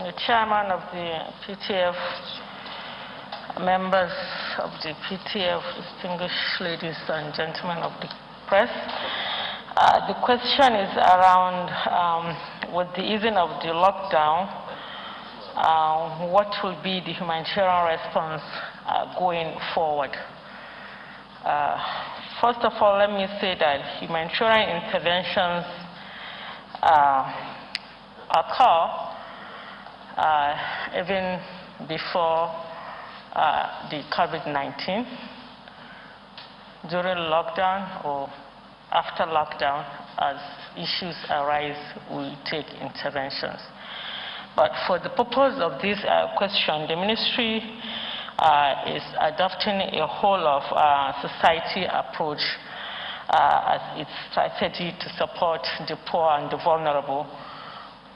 the chairman of the PTF, members of the PTF, distinguished ladies and gentlemen of the press. The question is around, with the easing of the lockdown, what will be the humanitarian response going forward? First of all, let me say that humanitarian interventions occur even before the COVID-19, during lockdown or after lockdown. As issues arise, we take interventions. But for the purpose of this question, the ministry is adopting a whole of society approach as its strategy to support the poor and the vulnerable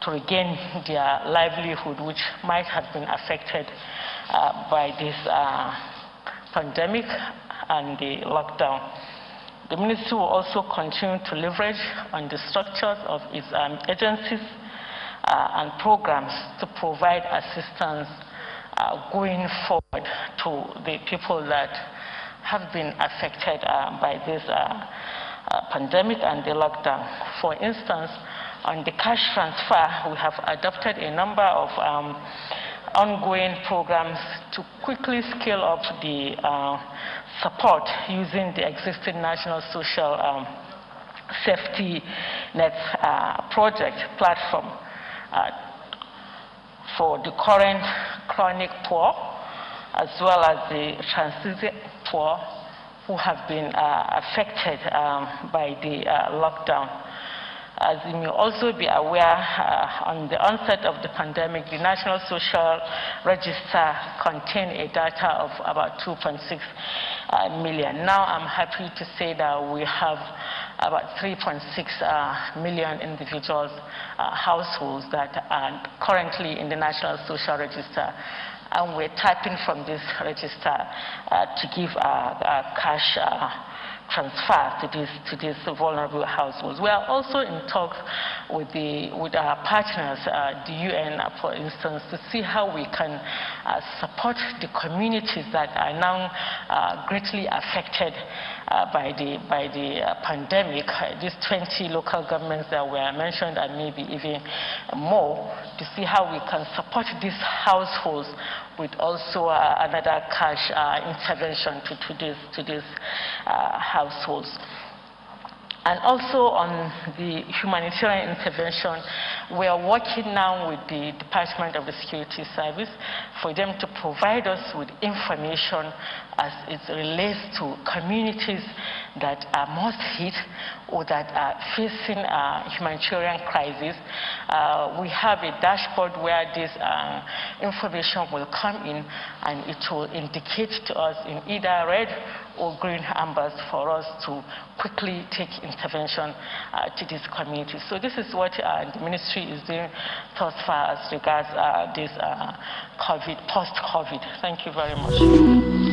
to regain their livelihood, which might have been affected by this pandemic and the lockdown. The ministry will also continue to leverage on the structures of its agencies and programs to provide assistance going forward to the people that have been affected by this pandemic and the lockdown. For instance, on the cash transfer, we have adopted a number of ongoing programs to quickly scale up the support using the existing National Social Safety Net project platform for the current chronic poor, as well as the transition poor who have been affected by the lockdown. As you may also be aware, on the onset of the pandemic, the National Social Register contained a data of about 2.6 million. Now I'm happy to say that we have about 3.6 million individuals, households that are currently in the National Social Register. And we're tapping from this register to give cash transfer to these vulnerable households. We are also in talks with our partners, the UN, for instance, to see how we can support the communities that are now greatly affected by the pandemic. These 20 local governments that were mentioned, and maybe even more, to see how we can support these households with also another cash intervention to these households. And also on the humanitarian intervention, we are working now with the Department of the Security Service for them to provide us with information as it relates to communities that are most hit or that are facing humanitarian crisis. We have a dashboard where this information will come in, and it will indicate to us in either red or green ambers for us to quickly take intervention to these communities. So this is what the ministry is doing thus far as regards this COVID, post-COVID. Thank you very much.